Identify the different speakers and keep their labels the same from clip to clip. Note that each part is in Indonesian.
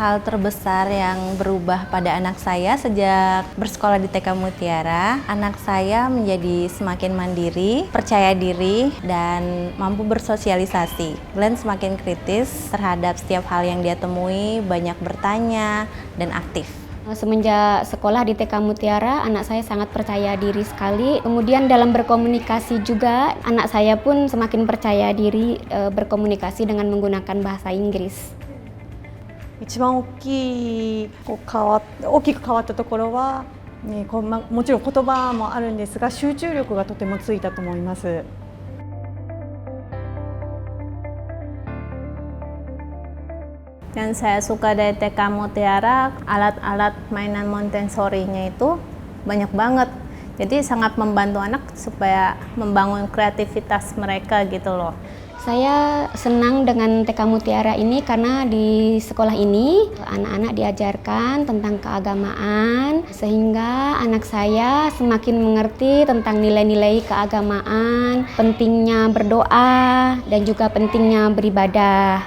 Speaker 1: Hal terbesar yang berubah pada anak saya sejak bersekolah di TK Mutiara, anak saya menjadi semakin mandiri, percaya diri, dan mampu bersosialisasi. Glenn semakin kritis terhadap setiap hal yang dia temui, banyak bertanya, dan aktif.
Speaker 2: Semenjak sekolah di TK Mutiara, anak saya sangat percaya diri sekali. Kemudian dalam berkomunikasi juga, anak saya pun semakin percaya diri berkomunikasi dengan menggunakan bahasa Inggris.
Speaker 3: 一番大きく変わったところは、もちろん言葉もあるんですが、集中力がとてもついたと思います。
Speaker 4: Yang saya suka dari TK Mutiara, alat-alat mainan Montessori-nya itu banyak banget. Jadi sangat membantu anak supaya membangun kreativitas mereka gitu loh.
Speaker 2: Saya senang dengan TK Mutiara ini karena di sekolah ini anak-anak diajarkan tentang keagamaan sehingga anak saya semakin mengerti tentang nilai-nilai keagamaan, pentingnya berdoa dan juga pentingnya beribadah.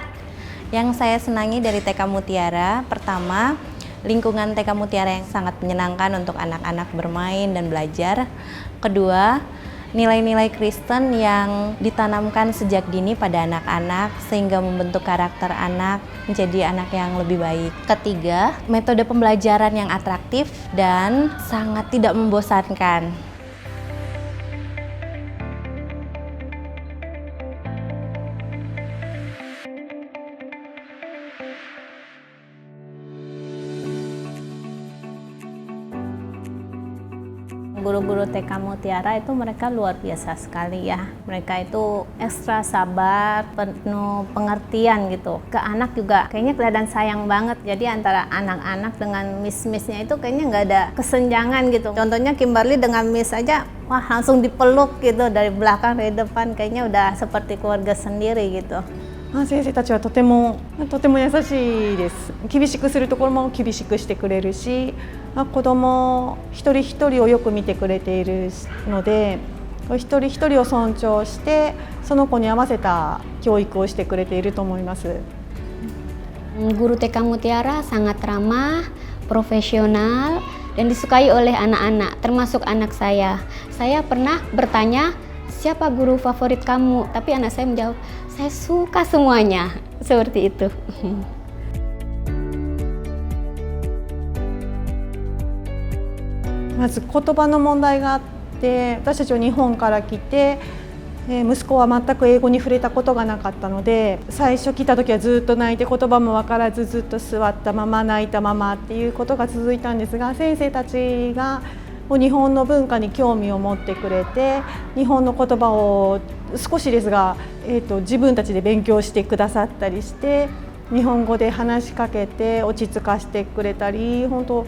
Speaker 1: Yang saya senangi dari TK Mutiara, pertama, lingkungan TK Mutiara yang sangat menyenangkan untuk anak-anak bermain dan belajar. Kedua, nilai-nilai Kristen yang ditanamkan sejak dini pada anak-anak sehingga membentuk karakter anak menjadi anak yang lebih baik. Ketiga, metode pembelajaran yang atraktif dan sangat tidak membosankan.
Speaker 4: Guru-guru TK Mutiara itu mereka luar biasa sekali ya. Mereka itu ekstra sabar, penuh pengertian gitu. Ke anak juga kayaknya kelihatan sayang banget. Jadi antara anak-anak dengan miss-missnya itu kayaknya nggak ada kesenjangan gitu. Contohnya Kimberly dengan miss aja, wah langsung dipeluk gitu dari belakang dari depan. Kayaknya udah seperti keluarga sendiri gitu.
Speaker 3: 先生たちはとても優しいです。厳しくするところも厳しくしてくれるし、子ども一人一人をよく見てくれているので、一人一人を尊重してその子に合わせた教育をしてくれていると思います。
Speaker 2: Guru TK Mutiara sangat ramah, profesional, dan disukai oleh anak-anak, termasuk anak saya. Saya pernah bertanya, siapa guru favorit kamu? Tapi anak saya menjawab, saya suka semuanya. Seperti itu.
Speaker 3: まず言葉の問題があって、私たちは日本から来て、息子は全く英語に触れたことがなかったので、最初来た時はずっと泣いて言葉も分からずずっと座ったまま泣いたままっていうことが続いたんですが、先生たちが日本の文化に興味を持ってくれて、日本の言葉を少しですが、自分たちで勉強してくださったりして、日本語で話しかけて落ち着かせてくれたり、本当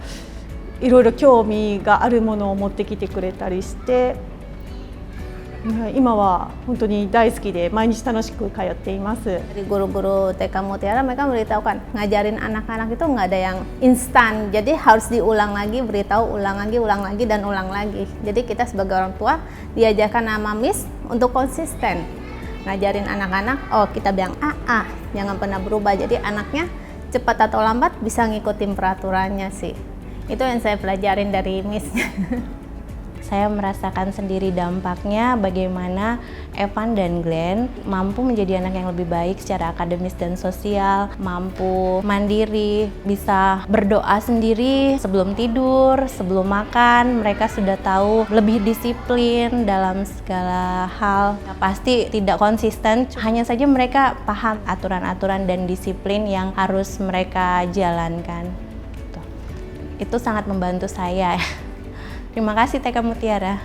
Speaker 3: いろいろ興味があるものを持ってきてくれたりして、今は本当に大好きで毎日楽しく通っています。
Speaker 4: Dari guru-guru TK Mutiara mereka memberitahukan ngajarin anak-anak itu nggak ada yang instan, jadi harus diulang lagi, beritahu ulang lagi dan ulang lagi. Jadi kita sebagai orang tua diajarkan sama Miss untuk konsisten ngajarin anak-anak. Oh kita bilang jangan pernah berubah. Jadi anaknya cepat atau lambat bisa ngikutin peraturannya sih. Itu yang saya pelajarin dari Miss.
Speaker 1: Saya merasakan sendiri dampaknya bagaimana Evan dan Glenn mampu menjadi anak yang lebih baik secara akademis dan sosial, mampu mandiri, bisa berdoa sendiri sebelum tidur, sebelum makan. Mereka sudah tahu lebih disiplin dalam segala hal. Pasti tidak konsisten, hanya saja mereka paham aturan-aturan dan disiplin yang harus mereka jalankan. Itu sangat membantu saya. Terima kasih TK Mutiara.